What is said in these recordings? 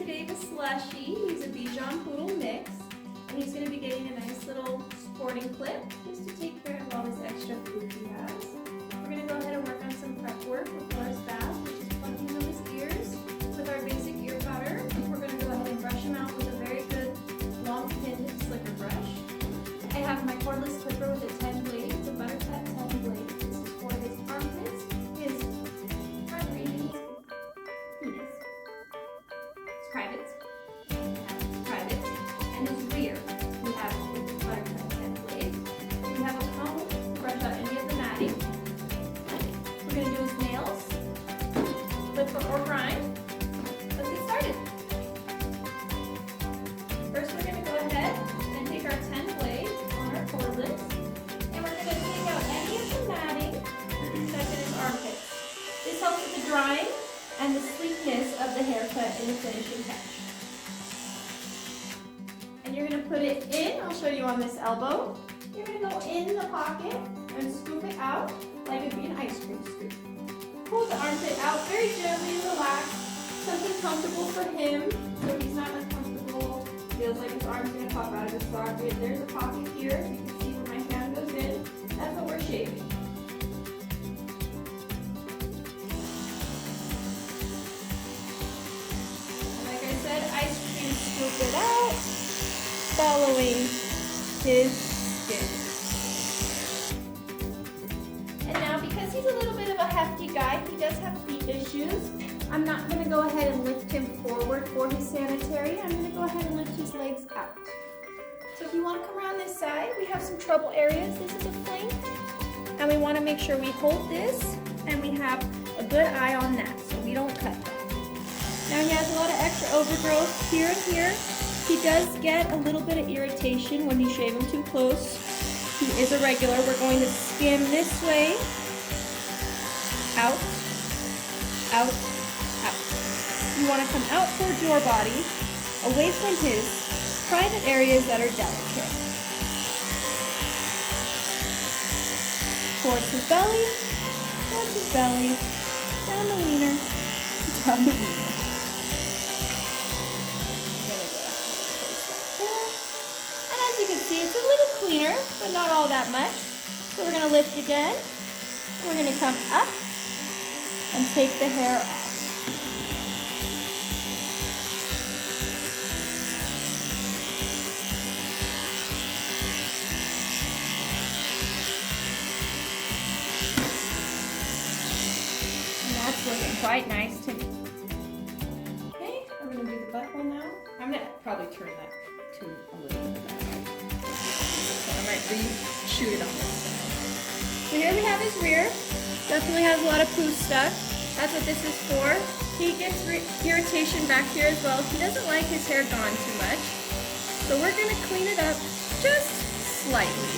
Geib a Slushii. He's a Bichon Poodle mix. And he's going to be getting a nice little sporting clip just to take care of all this extra food he has. We're going to go ahead and work on some prep work before his bath, which is plucking of his ears with our basic ear powder. We're going to go ahead and brush him out with a very good long pinned slicker brush. I have my cordless clipper with a 10 blade. It's a Buttercut 10 blade. This is for his armpits, his front regions, penis, his privates, and his rear. We have the Buttercut 10 blade. We have a comb to brush out any of the matting. We're going to do his nails, flipper or grind. Let's get started. First, we're going to go ahead and take our 10 blades on our cordless, and we're going to take out any of the matting that's in his armpits. This helps with the drying and the sleekness of the haircut in the finishing touch. And you're going to put it in, I'll show you on this elbow. You're going to go in the pocket and scoop it out like it would be an ice cream scoop. Pull the armpit out very gently, relax. Something comfortable for him so he's not uncomfortable. Feels like his arm's going to pop out of his sock. There's a pocket here. You can see where my hand goes in. That's what we're shaving. And like I said, ice cream scoop it out, following his skin. And now, because he's a little bit of a hefty guy, he does have feet issues. I'm not going to go ahead and lift him forward for his sanitary. I'm going to go ahead and lift his legs out. So if you want to come around this side, we have some trouble areas. This is a flank, and we want to make sure we hold this and we have a good eye on that so we don't cut that. Now he has a lot of extra overgrowth here and here. He does get a little bit of irritation when you shave him too close. He is a regular. We're going to skim this way, out, out, out. You want to come out towards your body, away from his private areas that are delicate. Towards his belly, down the wiener, down the wiener. And as you can see, it's a little cleaner, but not all that much. So we're going to lift again. We're going to come up and take the hair off. That's looking quite nice to me. Okay, we're going to do the butthole now. I'm going to probably turn that to a little bit that way. So I might reshoot it on this side. So here we have his rear. Definitely has a lot of poo stuff. That's what this is for. He gets irritation back here as well. He doesn't like his hair gone too much. So we're going to clean it up just slightly.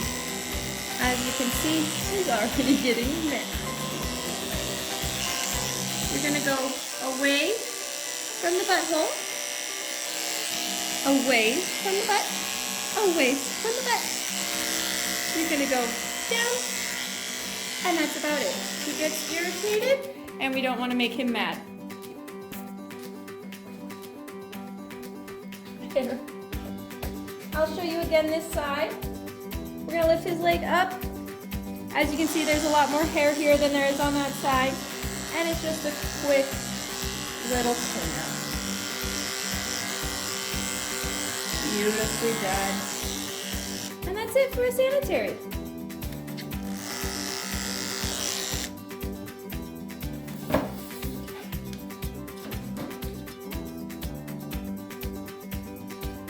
As you can see, he's already getting mad. We're going to go away from the butthole, away from the butt, away from the butt. You're going to go down, and that's about it. He gets irritated, and we don't want to make him mad. Here. I'll show you again this side. We're going to lift his leg up. As you can see, there's a lot more hair here than there is on that side. And it's just a quick little cleanup. Beautifully done. And that's it for a sanitary.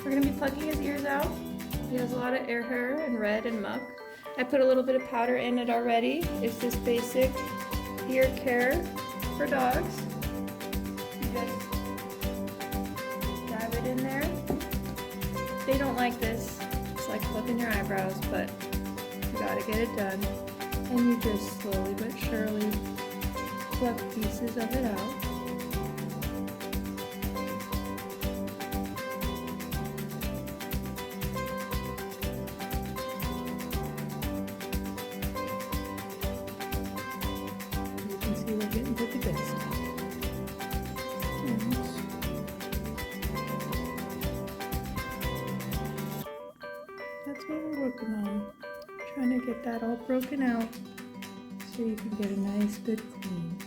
We're going to be plucking his ears out. He has a lot of ear hair and red and muck. I put a little bit of powder in it already. It's just basic ear care for dogs. You just dab it in there. They don't like this. It's like plucking your eyebrows, but you gotta get it done. And you just slowly but surely pluck pieces of it out. We're getting to the good stuff. get that all broken out so you can get a nice good clean.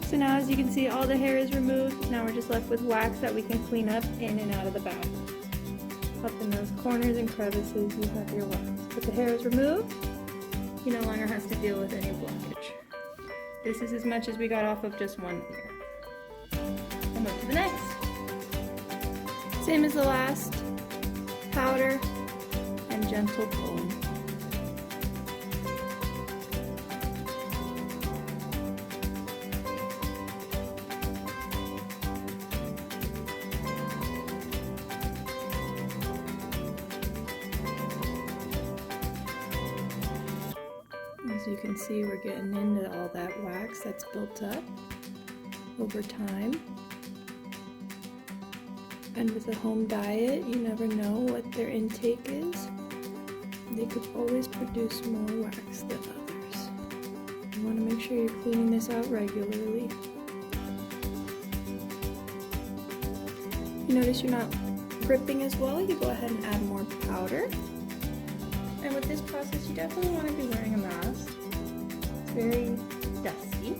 So now, as you can see, all the hair is removed. Now we're just left with wax that we can clean up in and out of the bath. Up in those corners and crevices, you have your wax. But the hair is removed. He no longer has to deal with any blockage. This is as much as we got off of just one ear. We'll move to the next. Same as the last. Powder and gentle pulling. As you can see, we're getting into all that wax that's built up over time. And with a home diet, you never know what their intake is. They could always produce more wax than others. You want to make sure you're cleaning this out regularly. You notice you're not gripping as well, you go ahead and add more powder. And with this process, you definitely want to be wearing a mask. It's very dusty.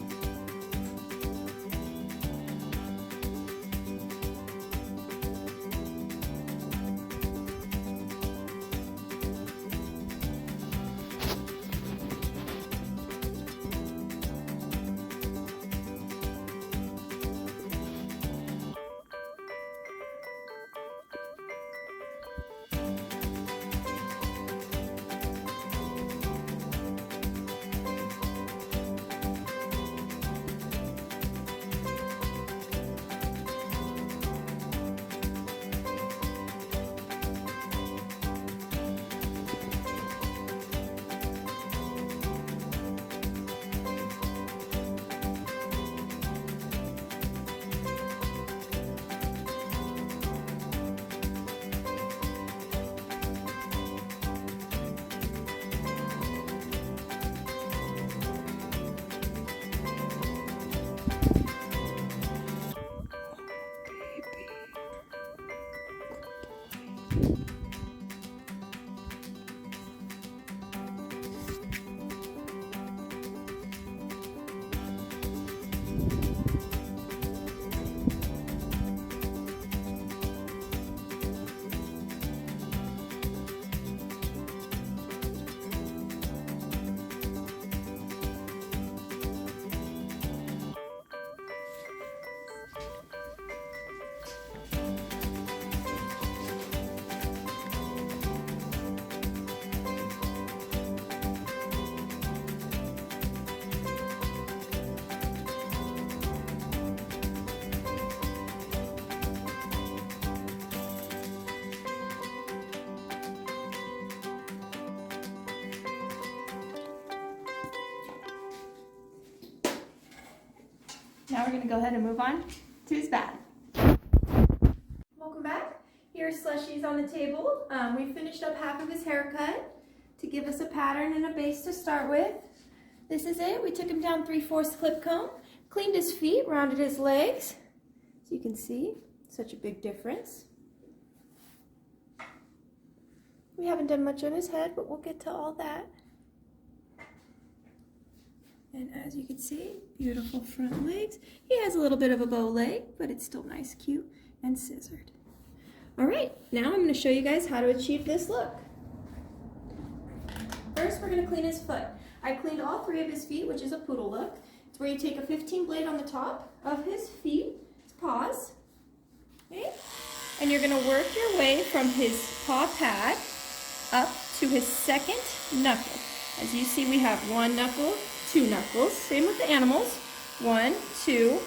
Now we're going to go ahead and move on to his bath. Welcome back. Here's Slushii's on the table. We finished up half of his haircut to give us a pattern and a base to start with. This is it. We took him down 3/4 clip comb, cleaned his feet, rounded his legs. So you can see, such a big difference. We haven't done much on his head, but we'll get to all that. And as you can see, beautiful front legs. He has a little bit of a bow leg, but it's still nice, cute, and scissored. All right, now I'm going to show you guys how to achieve this look. First, we're going to clean his foot. I cleaned all 3 of his feet, which is a poodle look. It's where you take a 15 blade on the top of his feet, his paws, okay? And you're going to work your way from his paw pad up to his second knuckle. As you see, we have 1 knuckle, 2 knuckles. Same with the animals. 1, 2.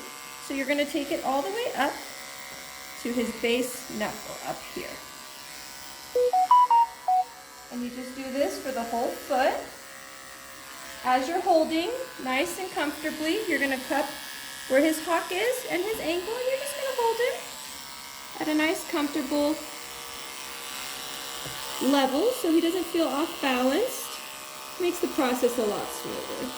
So you're going to take it all the way up to his base knuckle up here. And you just do this for the whole foot. As you're holding nice and comfortably, you're going to cup where his hock is and his ankle, and you're just going to hold him at a nice comfortable level so he doesn't feel off balance. Makes the process a lot smoother.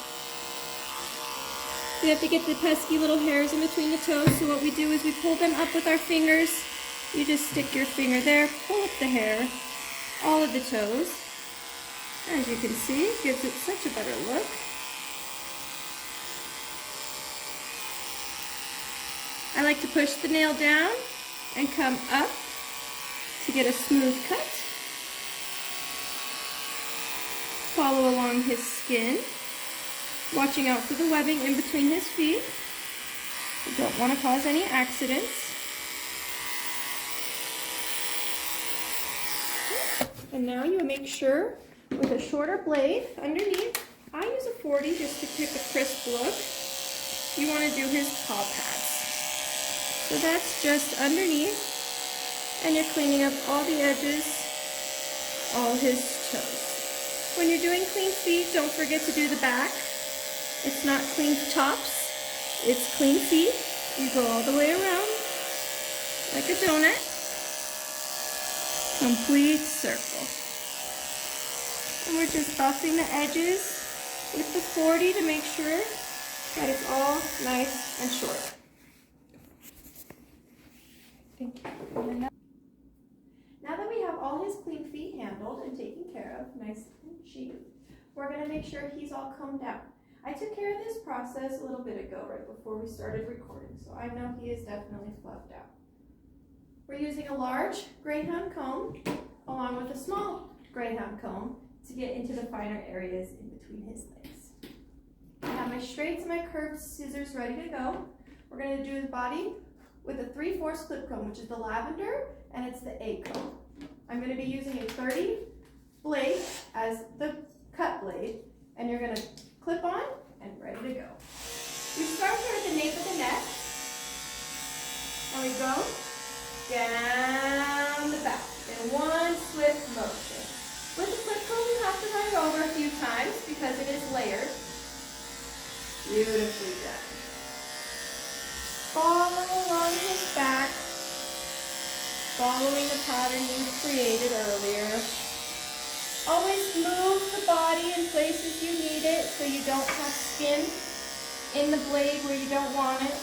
We have to get the pesky little hairs in between the toes, so what we do is we pull them up with our fingers. You just stick your finger there, pull up the hair, all of the toes. As you can see, it gives it such a better look. I like to push the nail down and come up to get a smooth cut. Follow along his skin, watching out for the webbing in between his feet. You don't want to cause any accidents. And now you make sure with a shorter blade underneath, I use a 40 just to pick a crisp look. You want to do his paw pads. So that's just underneath, and you're cleaning up all the edges, all his toes. When you're doing clean feet, don't forget to do the back. It's not clean tops, it's clean feet. You go all the way around like a donut. Complete circle. And we're just buffing the edges with the 40 to make sure that it's all nice and short. Thank you. Now that we have all his clean feet handled and taken care of, nice and cheap, we're going to make sure he's all combed out. I took care of this process a little bit ago, right before we started recording, so I know he is definitely fluffed out. We're using a large greyhound comb along with a small greyhound comb to get into the finer areas in between his legs. I have my straights and my curved scissors ready to go. We're going to do the body with a 3/4 clip comb, which is the lavender, and it's the A comb. I'm going to be using a 30 blade as the cut blade, and you're going to clip on and ready to go. We start here at the nape of the neck, and we go down the back in one swift motion. With the clip comb, you have to run it over a few times because it is layered. Beautifully done. Follow along his back, following the pattern you created earlier. Always move the body in places you need it so you don't have skin in the blade where you don't want it.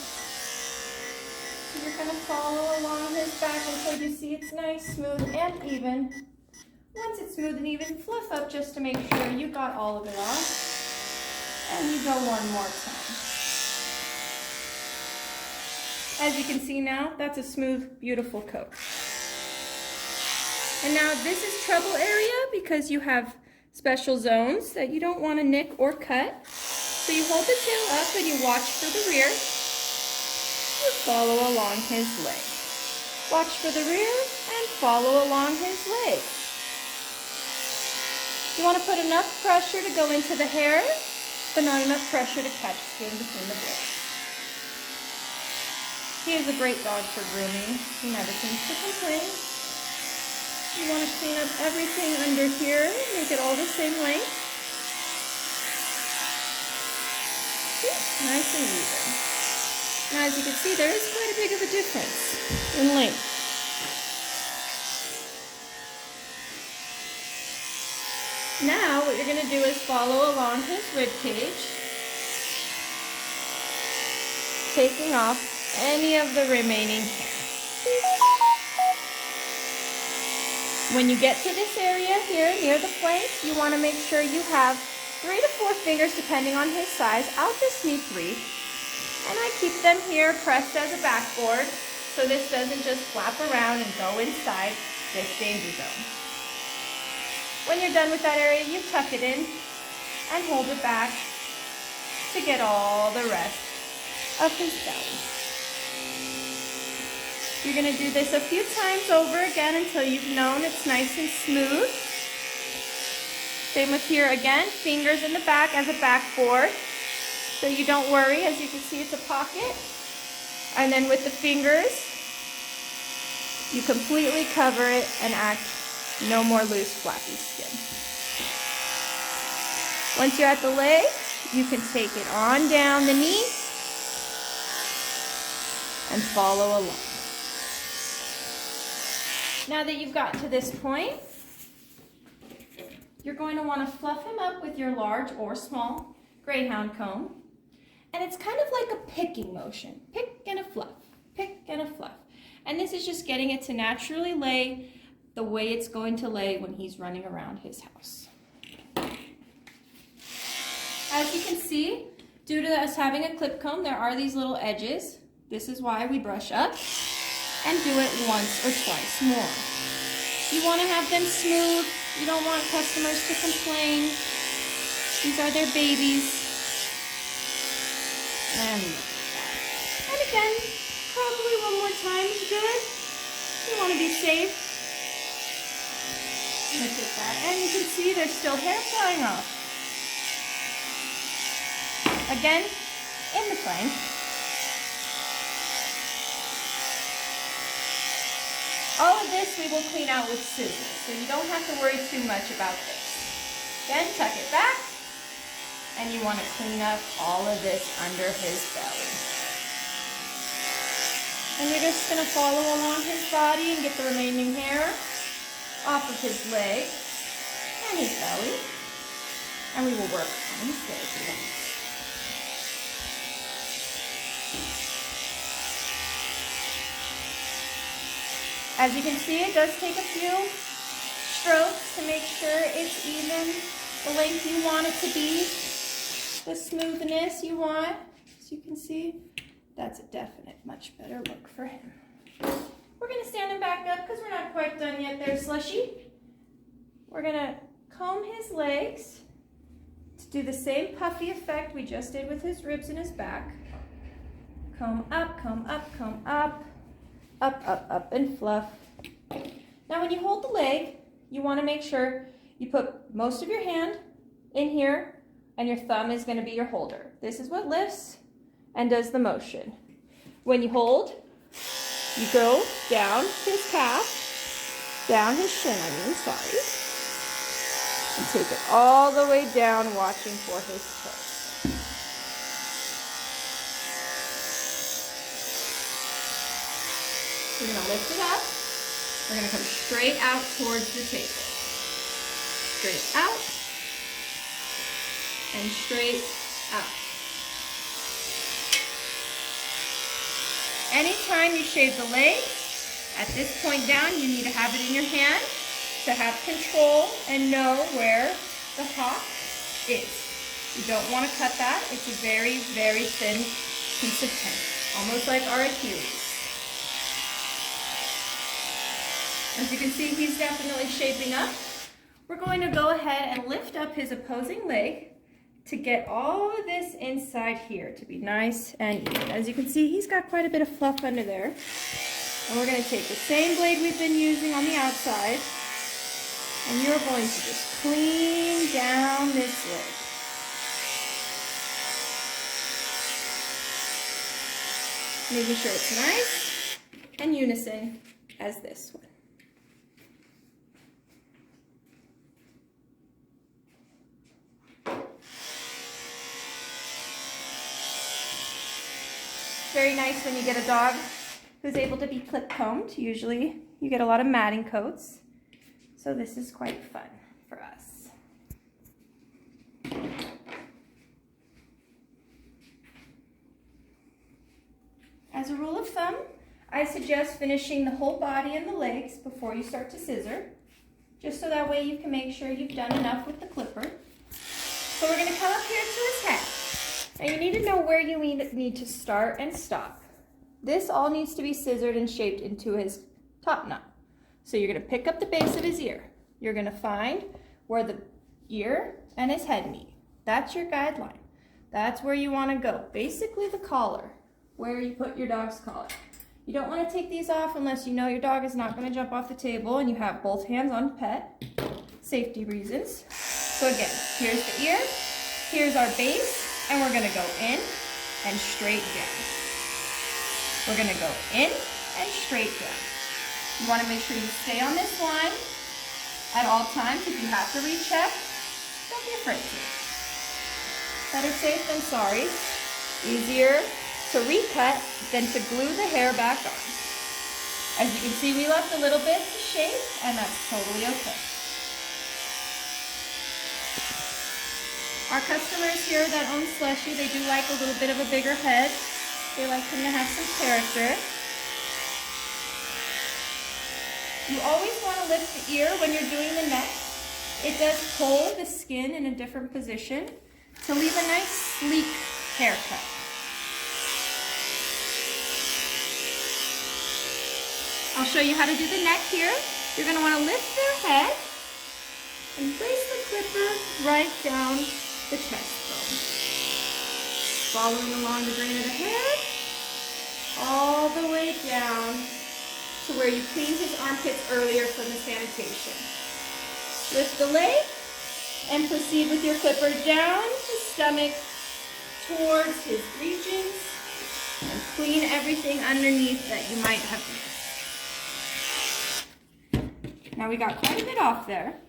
So you're going to follow along his back until you see it's nice, smooth, and even. Once it's smooth and even, fluff up just to make sure you got all of it off. And you go one more time. As you can see now, that's a smooth, beautiful coat. And now this is trouble area because you have special zones that you don't want to nick or cut. So you hold the tail up and you watch for the rear. You follow along his leg. Watch for the rear and follow along his leg. You want to put enough pressure to go into the hair, but not enough pressure to catch skin between the blades. He is a great dog for grooming. He never seems to complain. You want to clean up everything under here, make it all the same length. Nice and even. Now as you can see, there is quite a bit of a difference in length. Now what you're going to do is follow along his rib cage, taking off any of the remaining hair. When you get to this area here near the flank, you want to make sure you have 3 to 4 fingers depending on his size. I'll just need 3. And I keep them here pressed as a backboard so this doesn't just flap around and go inside this danger zone. When you're done with that area, you tuck it in and hold it back to get all the rest of his belly. You're going to do this a few times over again until you've known it's nice and smooth. Same with here again, fingers in the back as a backboard. So you don't worry, as you can see it's a pocket. And then with the fingers, you completely cover it and act no more loose flappy skin. Once you're at the leg, you can take it on down the knee and follow along. Now that you've got to this point, you're going to want to fluff him up with your large or small greyhound comb. And it's kind of like a picking motion. Pick and a fluff, pick and a fluff. And this is just getting it to naturally lay the way it's going to lay when he's running around his house. As you can see, due to us having a clip comb, there are these little edges. This is why we brush up and do it once or twice more. You want to have them smooth. You don't want customers to complain. These are their babies. And again, probably one more time is good. You want to be safe. Look at that. And you can see there's still hair flying off. Again, in the plank. All of this we will clean out with scissors, so you don't have to worry too much about this. Then tuck it back, and you want to clean up all of this under his belly. And you're just going to follow along his body and get the remaining hair off of his leg and his belly. And we will work on his leg. As you can see, it does take a few strokes to make sure it's even the length you want it to be, the smoothness you want. As you can see, that's a definite much better look for him. We're going to stand him back up because we're not quite done yet there, Slushii. We're going to comb his legs to do the same puffy effect we just did with his ribs and his back. Comb up, comb up, comb up. Up, up, up, and fluff. Now when you hold the leg, you want to make sure you put most of your hand in here and your thumb is going to be your holder. This is what lifts and does the motion. When you hold, you go down his calf, down his shin, sorry, and take it all the way down, watching for his toes. We're going to lift it up. We're going to come straight out towards the table. Straight out and straight out. Anytime you shave the leg, at this point down, you need to have it in your hand to have control and know where the hock is. You don't want to cut that. It's a very, very thin piece of tin, almost like our Achilles. As you can see, he's definitely shaping up. We're going to go ahead and lift up his opposing leg to get all of this inside here to be nice and even. As you can see, he's got quite a bit of fluff under there. And we're going to take the same blade we've been using on the outside, and you're going to just clean down this leg. Making sure it's nice and unison as this one. Very nice when you get a dog who's able to be clip combed. Usually you get a lot of matting coats. So this is quite fun for us. As a rule of thumb, I suggest finishing the whole body and the legs before you start to scissor, just so that way you can make sure you've done enough with the clipper. So we're going to come up here to his head. And you need to know where you need to start and stop. This all needs to be scissored and shaped into his top knot. So you're going to pick up the base of his ear. You're going to find where the ear and his head meet. That's your guideline. That's where you want to go. Basically the collar, where you put your dog's collar. You don't want to take these off unless you know your dog is not going to jump off the table and you have both hands on pet, safety reasons. So again, here's the ear, here's our base, and we're going to go in and straight down. We're going to go in and straight down. You want to make sure you stay on this line at all times. If you have to recheck, don't be afraid to. Better safe than sorry. Easier to recut than to glue the hair back on. As you can see, we left a little bit to shape, and that's totally okay. Our customers here that own Slushii, they do like a little bit of a bigger head. They like him to have some character. You always want to lift the ear when you're doing the neck. It does pull the skin in a different position to leave a nice sleek haircut. I'll show you how to do the neck here. You're going to want to lift their head and place the clipper right down the chest bone. Following along the grain of the hair, all the way down to where you cleaned his armpits earlier from the sanitation. Lift the leg and proceed with your clipper down the stomach towards his regions and clean everything underneath that you might have missed. Now we got quite a bit off there.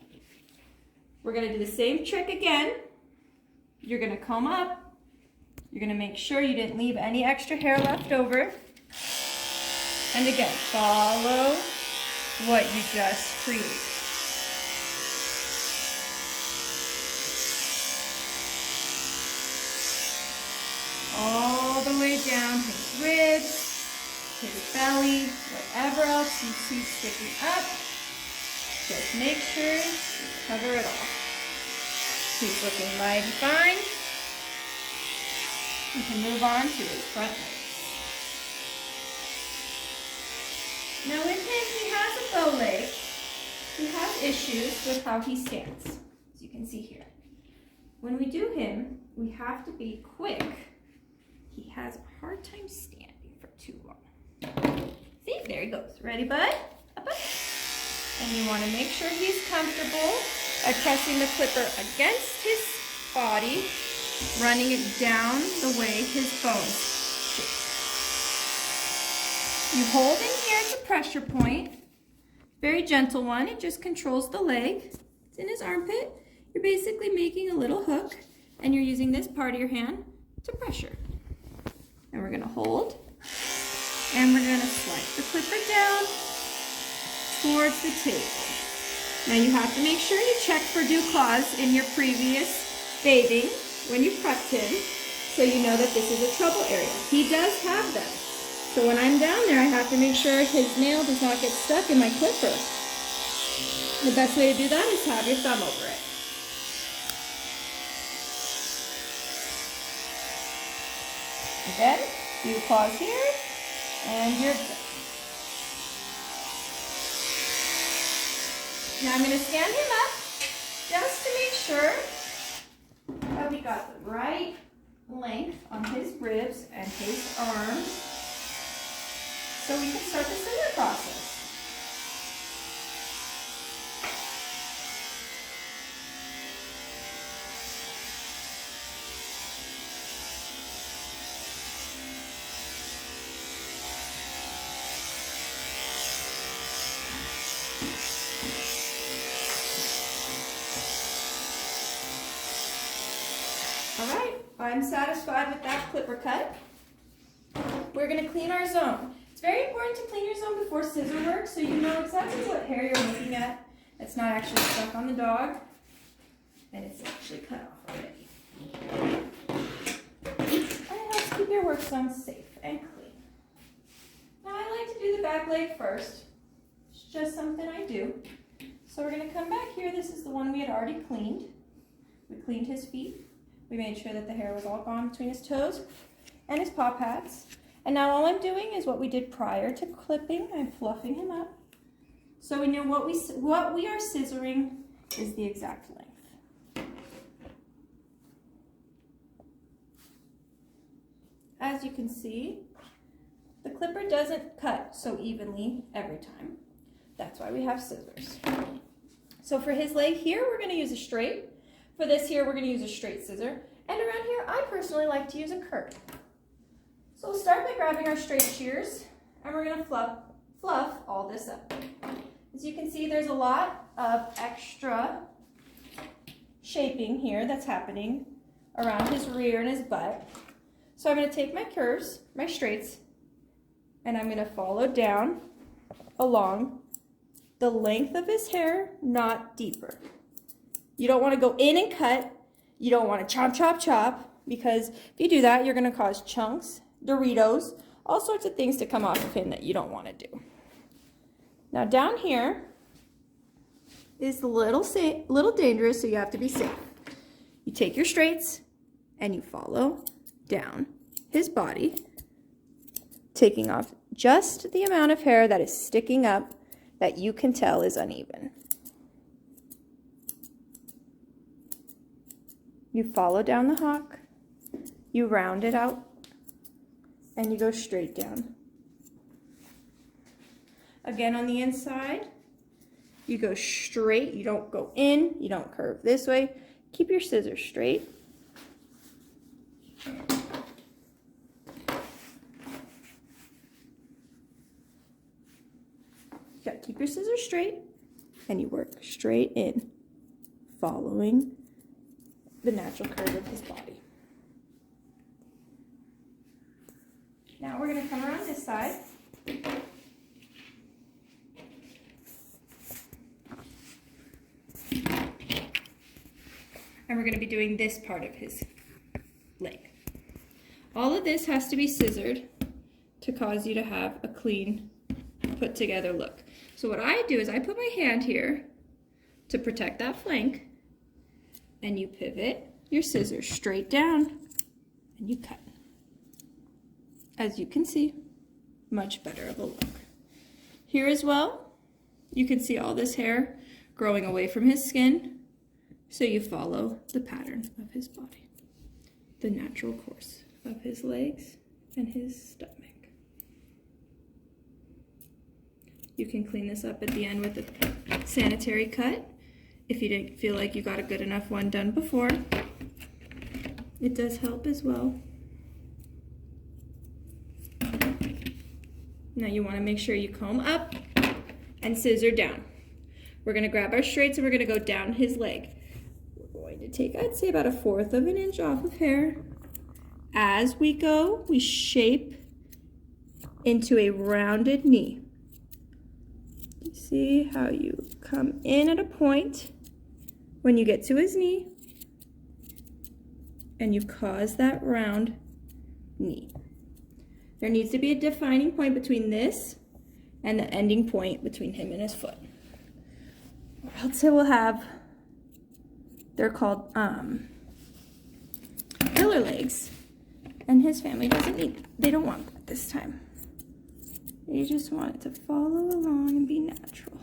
We're going to do the same trick again. You're going to comb up. You're going to make sure you didn't leave any extra hair left over. And again, follow what you just created. All the way down his ribs, his belly, whatever else you see sticking up. Just make sure you cover it all. He's looking mighty fine. We can move on to his front legs. Now with him, he has a bow leg. He has issues with how he stands, as you can see here. When we do him, we have to be quick. He has a hard time standing for too long. See, there he goes. Ready, bud? Up, up. And you want to make sure he's comfortable by pressing the clipper against his body, running it down the way his bones shape. You hold in here at the pressure point. Very gentle one. It just controls the leg. It's in his armpit. You're basically making a little hook, and you're using this part of your hand to pressure. And we're going to hold, and we're going to slide the clipper down towards the table. Now you have to make sure you check for dew claws in your previous bathing when you prepped him, so you know that this is a trouble area. He does have them. So when I'm down there, I have to make sure his nail does not get stuck in my clipper. The best way to do that is to have your thumb over it. Again, dew claws here, and you're done. Now I'm going to stand him up just to make sure that we got the right length on his ribs and his arms so we can start the scissor process. I'm satisfied with that clipper cut. We're going to clean our zone. It's very important to clean your zone before scissor work so you know exactly what hair you're looking at. It's not actually stuck on the dog, and it's actually cut off already. And it helps keep your work zone safe and clean. Now I like to do the back leg first. It's just something I do. So we're going to come back here. This is the one we had already cleaned. We cleaned his feet. We made sure that the hair was all gone between his toes and his paw pads. And now all I'm doing is what we did prior to clipping. I'm fluffing him up. So we know what we are scissoring is the exact length. As you can see, the clipper doesn't cut so evenly every time. That's why we have scissors. So for his leg here, we're going to use a straight. For this here, we're going to use a straight scissor. And around here, I personally like to use a curve. So we'll start by grabbing our straight shears, and we're going to fluff all this up. As you can see, there's a lot of extra shaping here that's happening around his rear and his butt. So I'm going to take my curves, my straights, and I'm going to follow down along the length of his hair, not deeper. You don't want to go in and cut. You don't want to chop, chop, chop, because if you do that, you're going to cause chunks, Doritos, all sorts of things to come off of him that you don't want to do. Now down here is a little dangerous, so you have to be safe. You take your straights and you follow down his body, taking off just the amount of hair that is sticking up that you can tell is uneven. You follow down the hawk, you round it out, and you go straight down. Again, on the inside, you go straight. You don't go in, you don't curve this way. Keep your scissors straight. Yeah, keep your scissors straight, and you work straight in, following the natural curve of his body. Now we're going to come around this side. And we're going to be doing this part of his leg. All of this has to be scissored to cause you to have a clean, put together look. So what I do is I put my hand here to protect that flank, and you pivot your scissors straight down and you cut. As you can see, much better of a look. Here as well, you can see all this hair growing away from his skin, so you follow the pattern of his body, the natural course of his legs and his stomach. You can clean this up at the end with a sanitary cut if you didn't feel like you got a good enough one done before. It does help as well. Now you want to make sure you comb up and scissor down. We're going to grab our straights and we're going to go down his leg. We're going to take, I'd say, about 1/4 of an inch off of hair. As we go, we shape into a rounded knee. You see how you come in at a point when you get to his knee, and you cause that round knee. There needs to be a defining point between this and the ending point between him and his foot. Or else it will have, they're called pillar legs, and his family doesn't need, they don't want that this time. They just want it to follow along and be natural.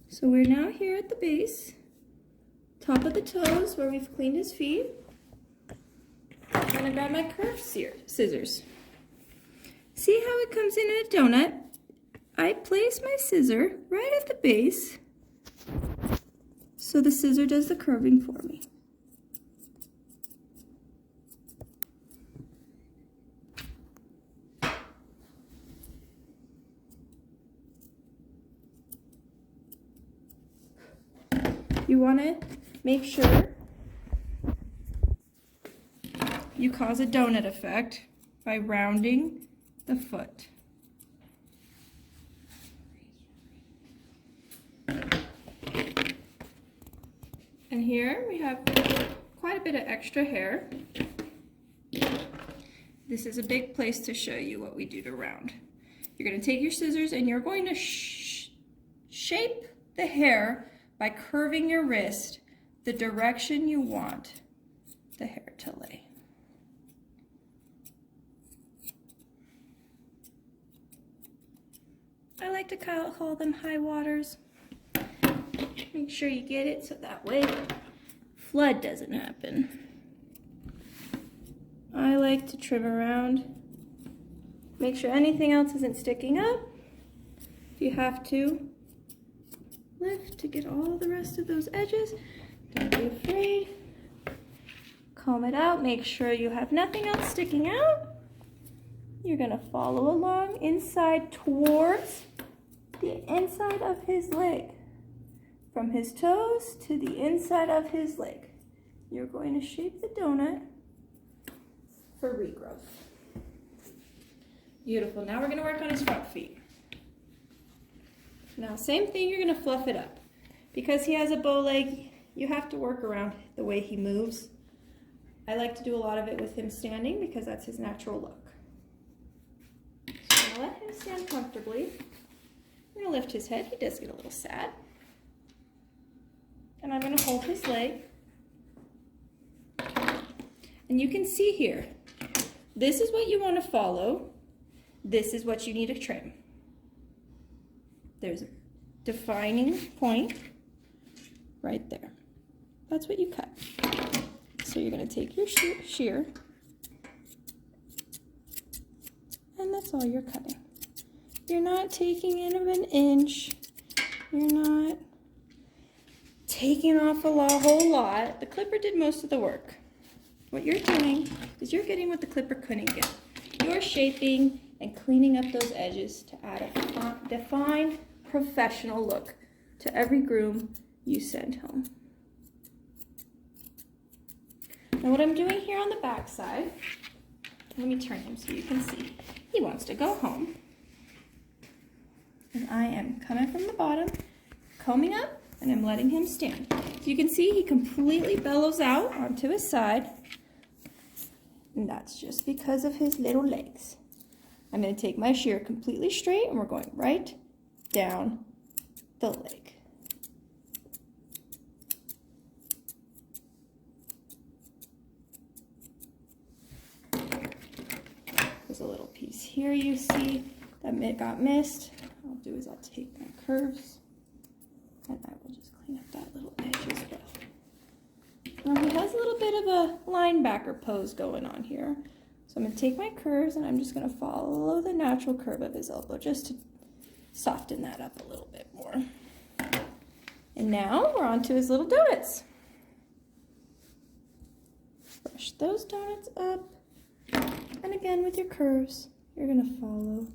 So we're now here at the base, top of the toes where we've cleaned his feet. I'm gonna grab my curved scissors. See how it comes in a donut? I place my scissor right at the base so the scissor does the curving for me. You want to make sure you cause a donut effect by rounding the foot. And here we have quite a bit of extra hair. This is a big place to show you what we do to round. You're going to take your scissors and you're going to shape the hair by curving your wrist the direction you want the hair to lay. I like to call them high waters. Make sure you get it so that way flood doesn't happen. I like to trim around. Make sure anything else isn't sticking up. If you have to, lift to get all the rest of those edges. Don't be afraid. Comb it out. Make sure you have nothing else sticking out. You're going to follow along inside towards the inside of his leg. From his toes to the inside of his leg. You're going to shape the donut for regrowth. Beautiful. Now we're going to work on his front feet. Now, same thing, you're going to fluff it up. Because he has a bow leg, you have to work around the way he moves. I like to do a lot of it with him standing because that's his natural look. So I'm going to let him stand comfortably. I'm going to lift his head. He does get a little sad. And I'm going to hold his leg. And you can see here, this is what you want to follow. This is what you need to trim. There's a defining point right there. That's what you cut. So you're going to take your shear, and that's all you're cutting. You're not taking in of an inch. You're not taking off a whole lot. The clipper did most of the work. What you're doing is you're getting what the clipper couldn't get. You're shaping and cleaning up those edges to add a defined, professional look to every groom you send home. Now what I'm doing here on the back side, let me turn him so you can see. He wants to go home. And I am coming from the bottom, combing up, and I'm letting him stand. So you can see he completely bellows out onto his side. And that's just because of his little legs. I'm going to take my shear completely straight, and we're going right down the leg. There's a little piece here you see that got missed. What I'll do is I'll take my curves, and I will just clean up that little edge as well. Now he has a little bit of a linebacker pose going on here. So I'm going to take my curves, and I'm just going to follow the natural curve of his elbow just to soften that up a little bit more. And now we're on to his little donuts. Brush those donuts up. And again, with your curves, you're going to follow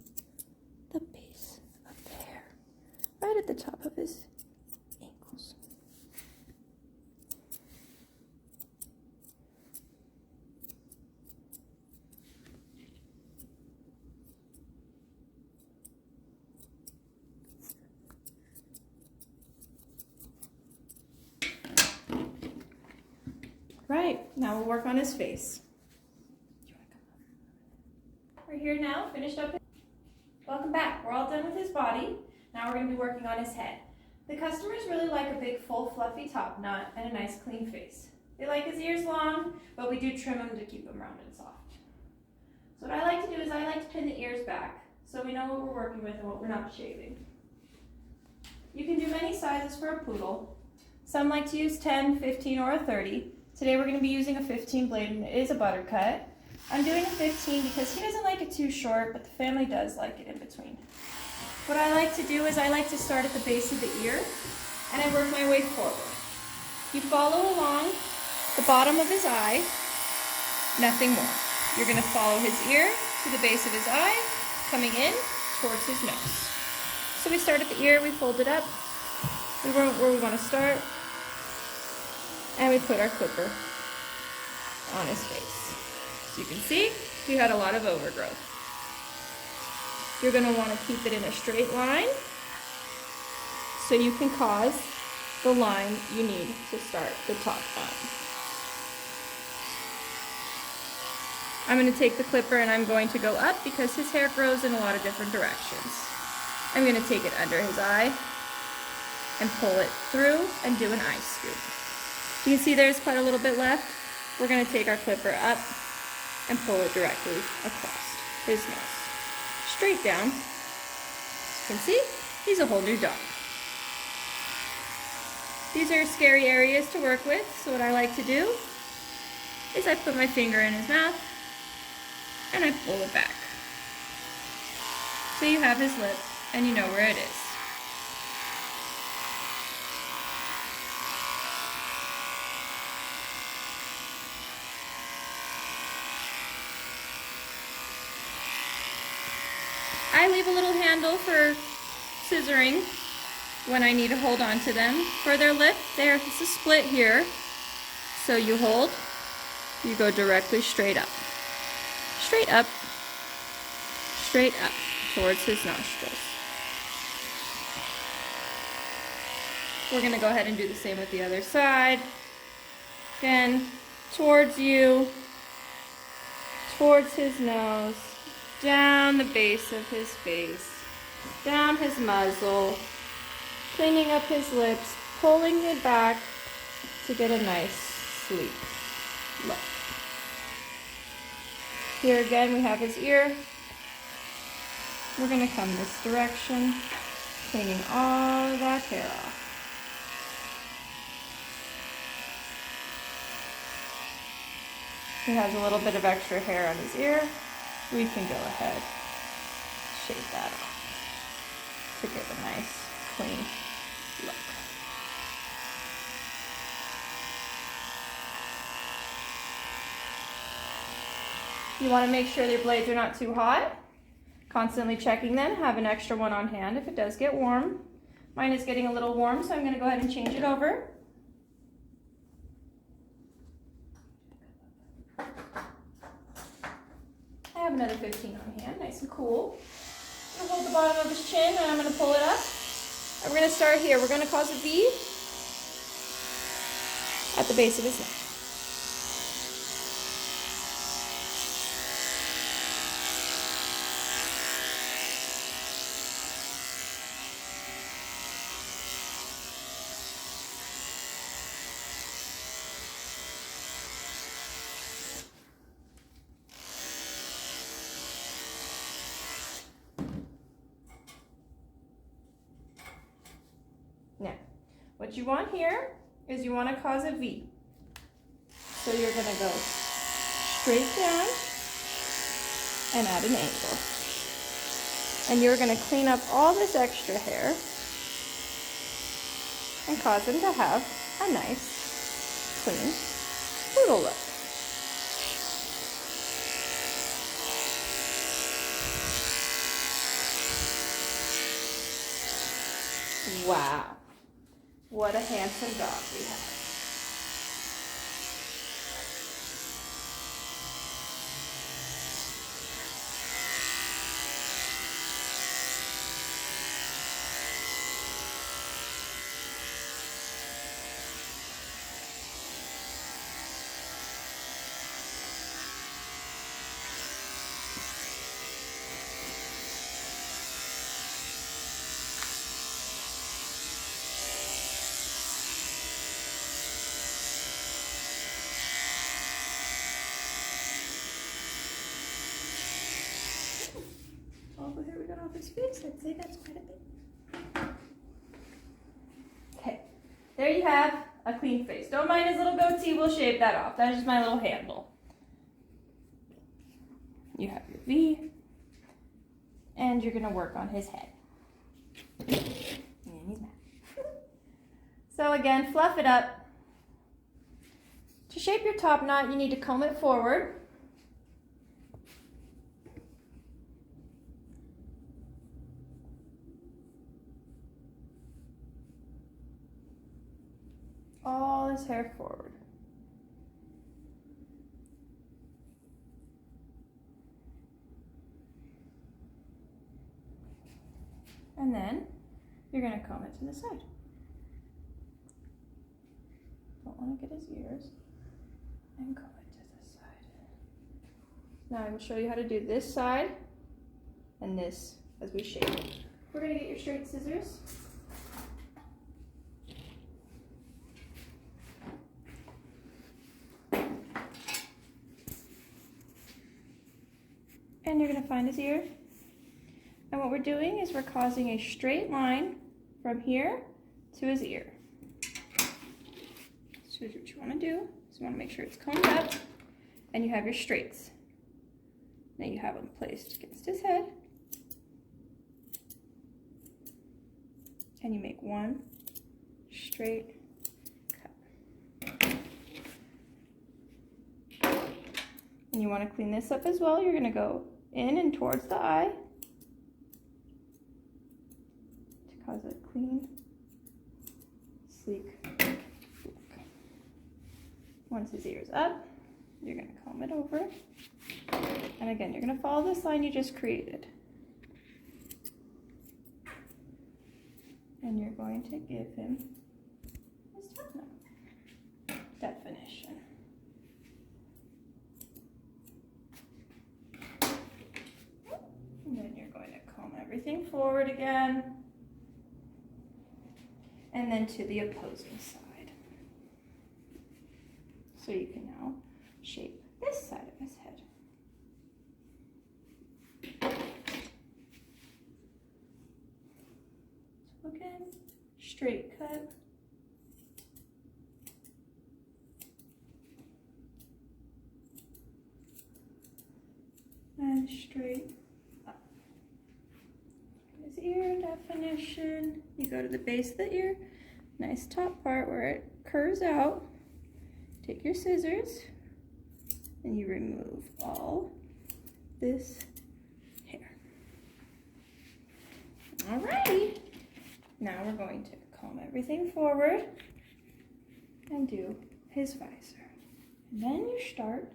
the base of the hair right at the top of his ankles. Right, now we'll work on his face. We're here now, finished up. Welcome back. We're all done with his body. Now we're going to be working on his head. The customers really like a big, full, fluffy top knot and a nice, clean face. They like his ears long, but we do trim them to keep them round and soft. So what I like to do is I like to pin the ears back so we know what we're working with and what we're not shaving. You can do many sizes for a poodle. Some like to use 10, 15, or a 30. Today we're going to be using a 15 blade, and it is a Buttercut. I'm doing a 15 because he doesn't like it too short, but the family does like it in between. What I like to do is I like to start at the base of the ear, and I work my way forward. You follow along the bottom of his eye, nothing more. You're going to follow his ear to the base of his eye, coming in towards his nose. So we start at the ear, we fold it up, we were where we want to start, and we put our clipper on his face. So you can see, we had a lot of overgrowth. You're going to want to keep it in a straight line so you can cause the line you need to start the top on. I'm going to take the clipper and I'm going to go up because his hair grows in a lot of different directions. I'm going to take it under his eye and pull it through and do an eye scoop. You can see there's quite a little bit left. We're going to take our clipper up and pull it directly across his nose. Straight down. As you can see, he's a whole new dog. These are scary areas to work with, so what I like to do is I put my finger in his mouth and I pull it back. So you have his lip and you know where it is. I leave a little handle for scissoring when I need to hold on to them. For their lip, there's a split here. So you hold, you go directly straight up. Straight up, straight up towards his nostrils. We're going to go ahead and do the same with the other side. Again, towards you, towards his nose, down the base of his face, down his muzzle, cleaning up his lips, pulling it back to get a nice, sleek look. Here again, we have his ear. We're going to come this direction, cleaning all of that hair off. He has a little bit of extra hair on his ear. We can go ahead, shave that off to give a nice, clean look. You want to make sure your blades are not too hot. Constantly checking them. Have an extra one on hand if it does get warm. Mine is getting a little warm, so I'm going to go ahead and change it over. I have another 15 on hand, nice and cool. I'm going to hold the bottom of his chin and I'm going to pull it up. And we're going to start here. We're going to cause a V at the base of his neck. Now, what you want here is you want to cause a V. So you're going to go straight down and at an angle. And you're going to clean up all this extra hair and cause him to have a nice, clean poodle look. Wow. What a handsome dog we have. All the hair we got off his face, I'd say that's quite a bit. Okay, there you have a clean face. Don't mind his little goatee, we'll shave that off. That is just my little handle. You have your V, and you're gonna work on his head. And he's mad. So again, fluff it up. To shape your top knot, you need to comb it forward. All his hair forward. And then you're going to comb it to the side. Don't want to get his ears. And comb it to the side. Now I will show you how to do this side and this as we shape it. We're going to get your straight scissors. And you're going to find his ear. And what we're doing is we're causing a straight line from here to his ear. So what you want to do is you want to make sure it's combed up and you have your straights. Now you have them placed against his head. And you make one straight cut. And you want to clean this up as well. You're going to go in and towards the eye to cause a clean, sleek look. Once his ear's up, you're going to comb it over. And again, you're going to follow this line you just created. And you're going to give him his top knot definition. And then you're going to comb everything forward again. And then to the opposing side. So you can now shape this side of his head. So again, straight cut. And straight up. His ear definition. You go to the base of the ear, nice top part where it curves out. Take your scissors and you remove all this hair. Alrighty. Now we're going to comb everything forward and do his visor. And then you start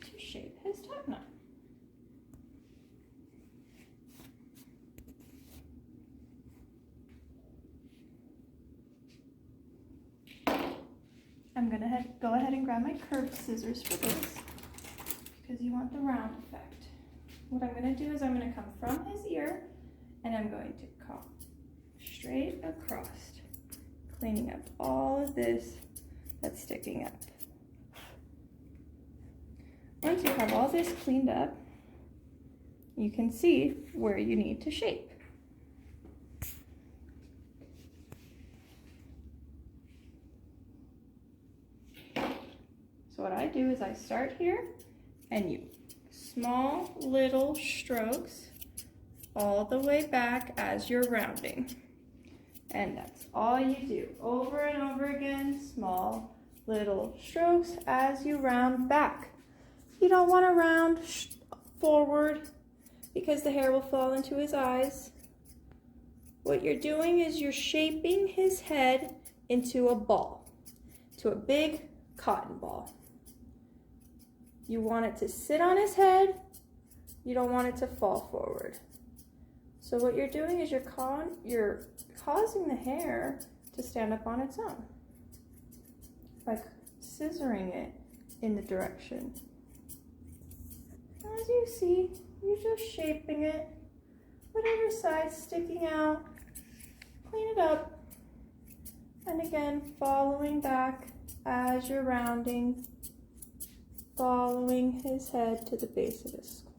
to shape his top knot. I'm going to go ahead and grab my curved scissors for this because you want the round effect. What I'm going to do is I'm going to come from his ear and I'm going to comb straight across, cleaning up all of this that's sticking up. Once you have all this cleaned up, you can see where you need to shape. So what I do is I start here and you small little strokes all the way back as you're rounding. And that's all you do over and over again, small little strokes as you round back. You don't want to round forward because the hair will fall into his eyes. What you're doing is you're shaping his head into a ball, to a big cotton ball. You want it to sit on his head. You don't want it to fall forward. So what you're doing is you're causing the hair to stand up on its own by scissoring it in the direction. As you see, you're just shaping it. Whatever side's sticking out, clean it up. And again, following back as you're rounding, following his head to the base of his skull.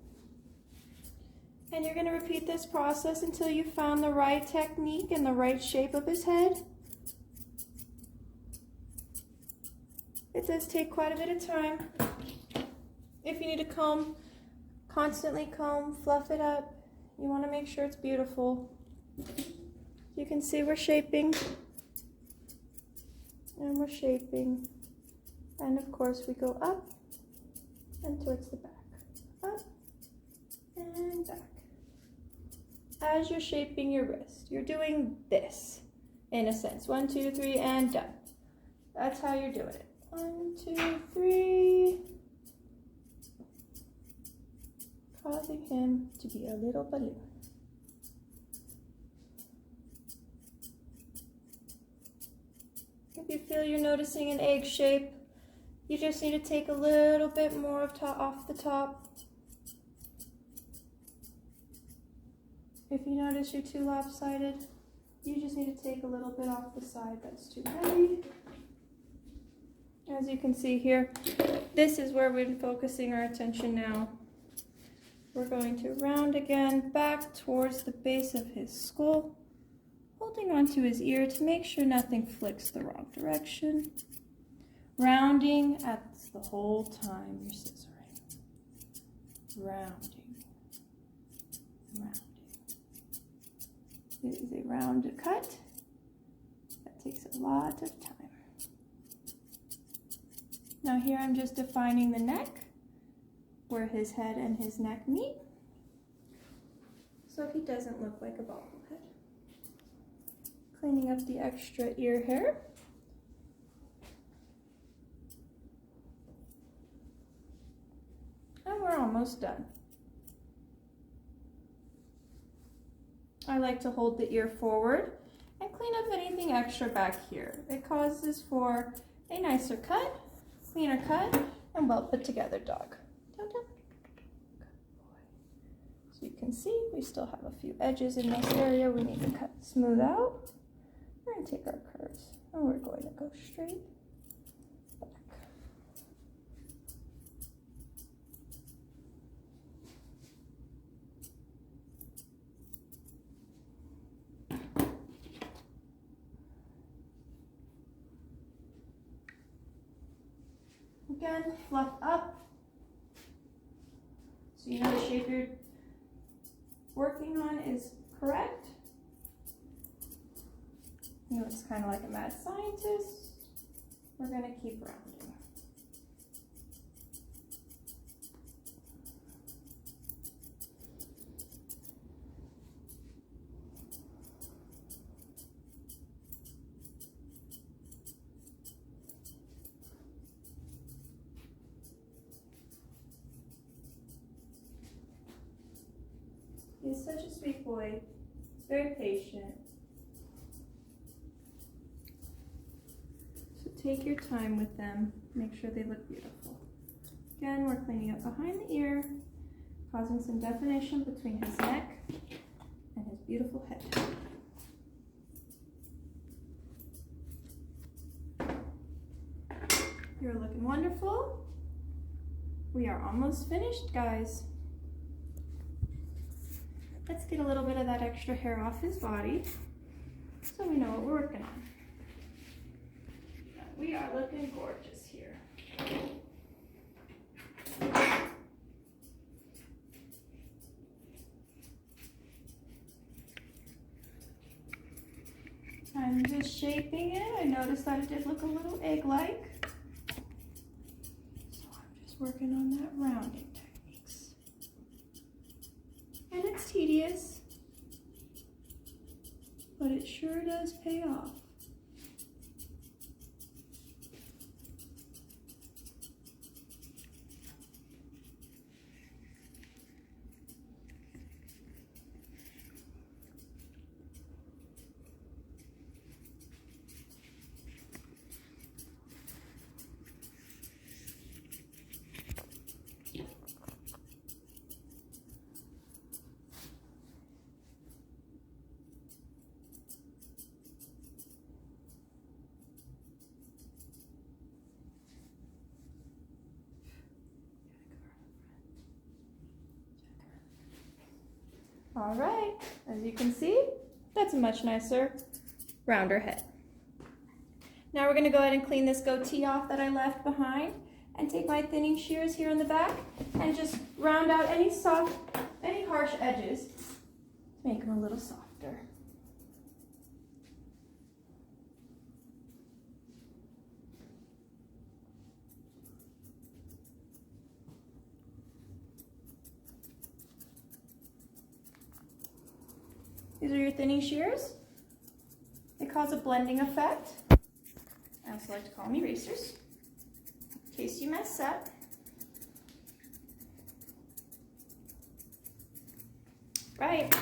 And you're going to repeat this process until you found the right technique and the right shape of his head. It does take quite a bit of time. If you need to comb, constantly comb, fluff it up. You want to make sure it's beautiful. You can see we're shaping. And we're shaping. And of course we go up and towards the back. Up and back. As you're shaping your wrist, you're doing this in a sense. 1, 2, 3, and done. That's how you're doing it. 1, 2, 3. Causing him to be a little balloon. If you feel you're noticing an egg shape, you just need to take a little bit more off the top. If you notice you're too lopsided, you just need to take a little bit off the side that's too heavy. As you can see here, this is where we're focusing our attention now. We're going to round again back towards the base of his skull, holding onto his ear to make sure nothing flicks the wrong direction. Rounding at the whole time you're scissoring. Rounding. Rounding. It is a round cut. That takes a lot of time. Now here I'm just defining the neck, where his head and his neck meet, so he doesn't look like a bobblehead. Cleaning up the extra ear hair. And we're almost done. I like to hold the ear forward and clean up anything extra back here. It causes for a nicer cut, cleaner cut, and well put together dog. Good boy. So you can see we still have a few edges in this area we need to cut smooth out. We're going to take our curves and we're going to go straight back. Again, fluff up. So you know the shape you're working on is correct. You know, it's kind of like a mad scientist. We're going to keep rounding. He's such a sweet boy. He's very patient. So take your time with them. Make sure they look beautiful. Again, we're cleaning up behind the ear, causing some definition between his neck and his beautiful head. You're looking wonderful. We are almost finished, guys. Let's get a little bit of that extra hair off his body so we know what we're working on. We are looking gorgeous here. I'm just shaping it. I noticed that it did look a little egg-like. So I'm just working on that rounding techniques. And it's tedious, but it sure does pay off. All right, as you can see, that's a much nicer, rounder head. Now we're gonna go ahead and clean this goatee off that I left behind and take my thinning shears here in the back and just round out any harsh edges to make them a little softer. These are your thinning shears. They cause a blending effect. I also like to call them erasers, in case you mess up. Right.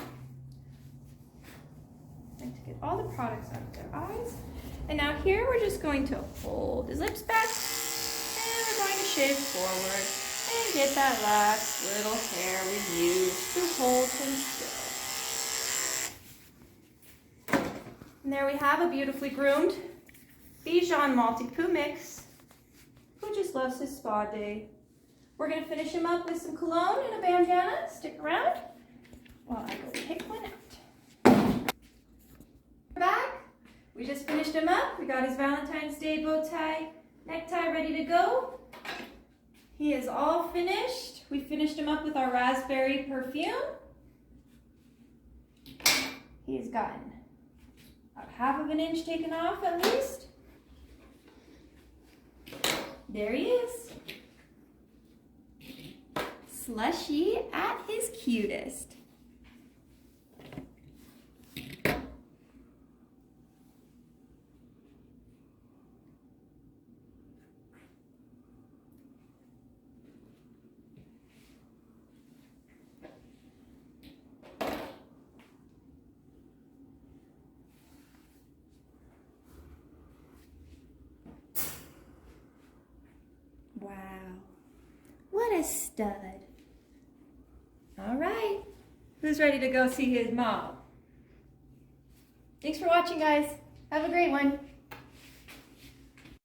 I like to get all the products out of their eyes. And now here we're just going to hold his lips back and we're going to shave forward and get that last little hair we used to hold him still. And there we have a beautifully groomed Bichon Maltipoo mix who just loves his spa day. We're going to finish him up with some cologne and a bandana. Stick around while I go pick one out. We're back. We just finished him up. We got his Valentine's Day bow tie, necktie ready to go. He is all finished. We finished him up with our raspberry perfume. He's gotten about half of an inch taken off at least. There he is. Slushii at his cutest. stud. All right. Who's ready to go see his mom? Thanks for watching, guys. Have a great one.